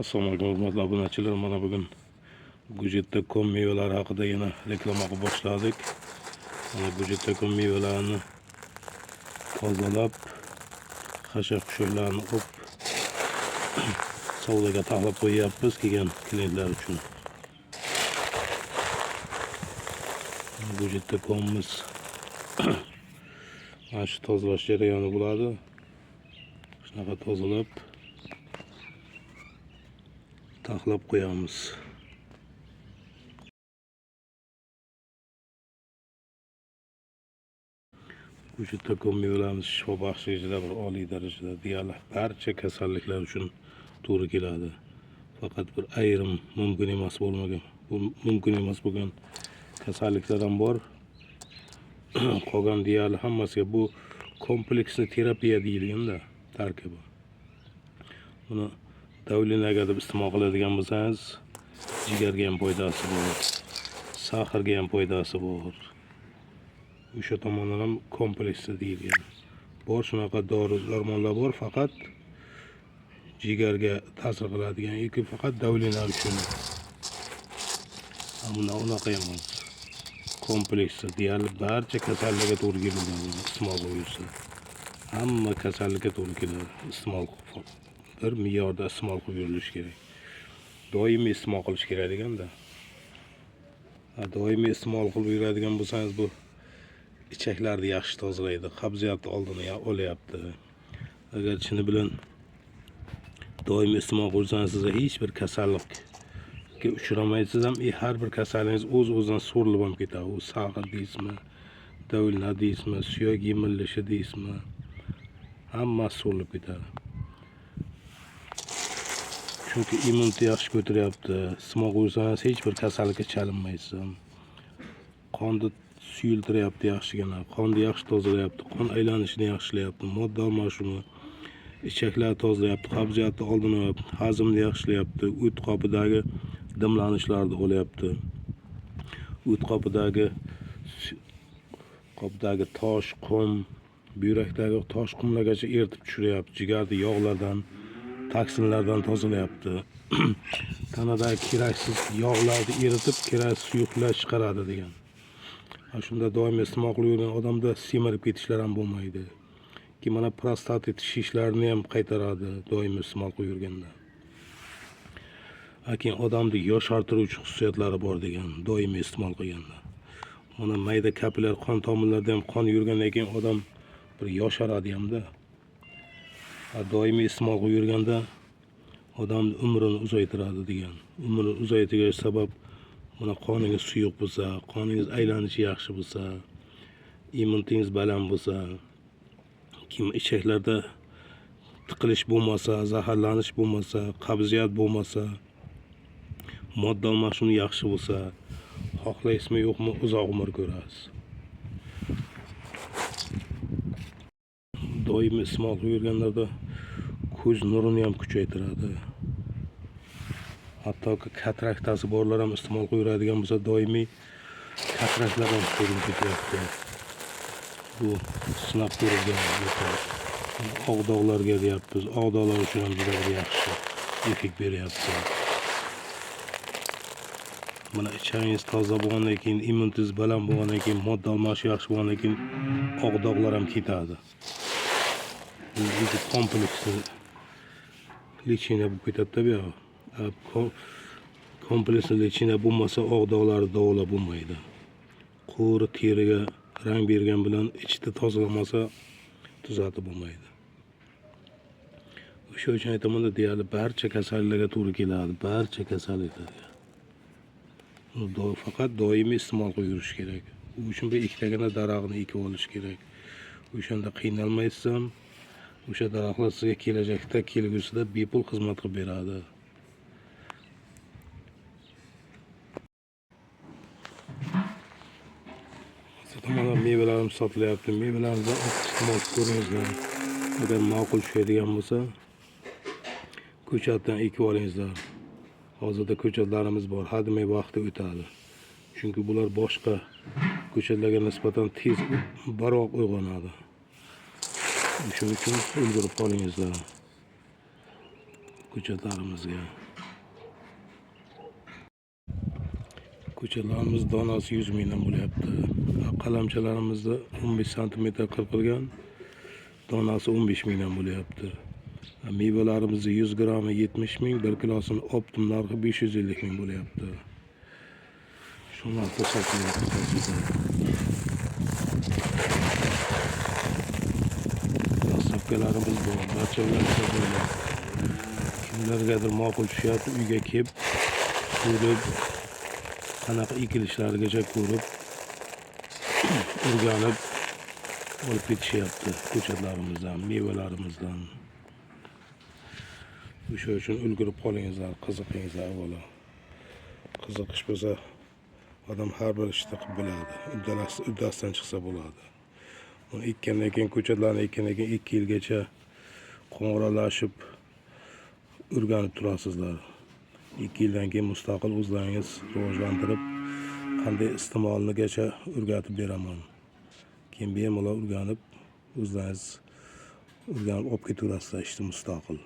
Assalomu alaykum hurmatli obunachilar. Mana bugun Gujetda.com mevalari haqida yana reklama qilib boshladik. Mana Gujetda.com mevalarini tozalab, xashak-xushaklarni olib savdoga taxlab qo'yapmiz kelgan klientlar uchun. Gujetda.com'imiz mana shu tozalash jarayoni bo'ladi. Shunaqa tozalab taxlab qo'yamiz. Gujetda.com mevalarimiz shifobaxshligida bir oliy darajada deyarli barcha kasalliklar uchun to'g'ri keladi. Faqat bir ayrim mumkin emas bo'lgan kasalliklar ham bor. Qolgan deyarli hammasiga bu kompleksli terapiya deyilganda tarkibi. Buni davlinaga deb iste'mol qiladigan bo'lsangiz, jigarga ham foydasi bor, saharga ham foydasi bor. O'sha tomondan ham kompleksli deyilgan. Bor shunaqa dori-darmonlar bor, faqat jigarga ta'sir qiladigan yoki faqat davlinalar uchun. Ammo unaqa emas. Kompleksli deyarli barcha kasalliklarga to'g'ri keladi. Iste'mol qilsa, hamma kasallikka to'g'ri keladi. Iste'mol bir me'yorda iste'mol qilib yurilishi kerak. Doimiy iste'mol qilish kerak deganda. Doimiy iste'mol qilib yuradigan bo'lsangiz, bu ichaklarni yaxshi tozalaydi, qabziyatni oldini olyapti. Agar shuni bilan doimiy iste'mol qilsangiz, sizga hech bir kasallikka uchramaysiz ham, har bir kasalligingiz o'z-o'zidan so'rilib ham ketadi. U sag'ir deysizmi, davlina deysizmi, suyak yemilishi deysizmi, hammasi so'rilib ketadi. Chunki immunitet yaxshi ko'taryapti. Iste'mol qilsangiz hech bir kasallikka chalinmaysiz. Qonni suyultiryapti yaxshigina, qonni yaxshi tozalayapti, qon aylanishini yaxshilayapti, modda almashuvini, ichaklarni tozalayapti, qabziyatni oldini olyapti, hazmni yaxshilayapti, o't qopidagi dimlanishlarni olyapti. O't qopidagi tosh, qum, buyrakdagi tosh, qumlargacha eritib tushiryapti, jigarni yog'lardan, toksinlardan tozalayapti. Tanadagi keraksiz yog'larni eritib, keraksiz suyuqlar chiqaradi degan. Shunda doimiy iste'mol qilib yurgan odamda semirib ketishlar ham bo'lmaydi. Mana prostatit shishlarini ham qaytaradi doimiy iste'mol qilib yurganda. Keyin odamda yoshartiruvchi xususiyatlari bor degan, doimiy iste'mol qilganda. Mana mayda kapillar qon tomirlarida ham qon yurgandan keyin odam bir yosharadi hamda. Doimiy iste'mol qilib yurganda odamning umrini uzaytiradi degan. Umrini uzaytirish sabab mana qoningiz suyuq bo'lsa, qoningiz aylanishi yaxshi bo'lsa, immunitetingiz baland bo'lsa, kim ichaklarda tiqilish bo'lmasa, zaharlanish bo'lmasa, qabziyat bo'lmasa, modda almashuvi yaxshi bo'lsa, xohlaysizmi yo'qmi uzoq umr ko'rasiz. Doimiy iste'mol qilib yurganlarda ko'z nurini ham kuchaytiradi. Hattoki kataraktasi borlar ham iste'mol qilib yuradigan bo'lsa, doimiy kataraktlar ham ko'rinib ketyapti. Bu sinab ko'rilgan oq dog'larga deyapmiz. Oq dog'lar uchun ham juda yaxshi effekt beryapti. Mana ichangiz toza bo'lgandan keyin, immunitetingiz baland bo'lgandan keyin, modda almashuvi yaxshi bo'lgandan keyin oq dog'lar ham ketadi. Bu kompleksli lecheniya bo'lib ketadi bu yoq. Kompleksli lecheniya bo'lmasa, oq dog'larni davolab bo'lmaydi. Qo'ri teriga rang bergan bilan ichida tozalamasa tuzatib bo'lmaydi. O'sha uchun aytaman, deyarli barcha kasalliklarga to'g'ri keladi, barcha kasalliklarga. Faqat doimiy iste'mol qilib yurish kerak. U uchun bir ikkitagina daraxtni ekib olish kerak. O'shanda qiynalmaysiz ham. O'sha daraxtlar sizga kelajakda, kelgusida bepul xizmat qilib beradi. Mana mevalarimiz sotilyapti. Mevalarni iste'mol ko'ringizlar. Agar ma'qul tushadigan bo'lsa, ko'chatdan ekib olingizlar. Hozirda ko'chatlarimiz bor, hademay vaqti o'tadi. Chunki bular boshqa ko'chatlarga nisbatan tez, baroq uyg'onadi. Shuning uchun ulgurib qolingizlar. ko'chatlarimizga. Ko'chatlarimiz donasi 100 mingdan bo'lyapti. Qalamchalarimizni 15 santimetr qirqilgan, donasi 15 mingdan bo'lyapti. Mevalarimizni 100 grammi 70 ming, 1 kilosini optim narxi 550 ming bo'lyapti. Shu narxda sotilyapti hozirda. Dastavkalarimiz bor, barcha bilan sotiladi. Kimlargadir ma'qul tushyapti, uyga kelib, ko'rib, qanaqa ekilishlarigacha ko'rib, o'rganib olib ketishyapti ko'chatlarimizdan, mevalarimizdan. O'sha uchun ulgurib qolingizlar, qiziqingizlar avvalo. Qiziqish bo'lsa, odam har bir ishni qilib biladi. Uddasidan chiqsa bo'ladi. Uni ekkandan keyin ko'chatlarni ekkandan keyin 2 yilgacha qo'ng'iroqlashib o'rganib turasizlar. 2 yildan keyin mustaqil o'zlaringiz rivojlantirib, qanday iste'molinigacha o'rgatib beraman. Keyin bemalol o'rganib, o'zlaringiz o'rganib olib ketaverasizlar ishni mustaqil.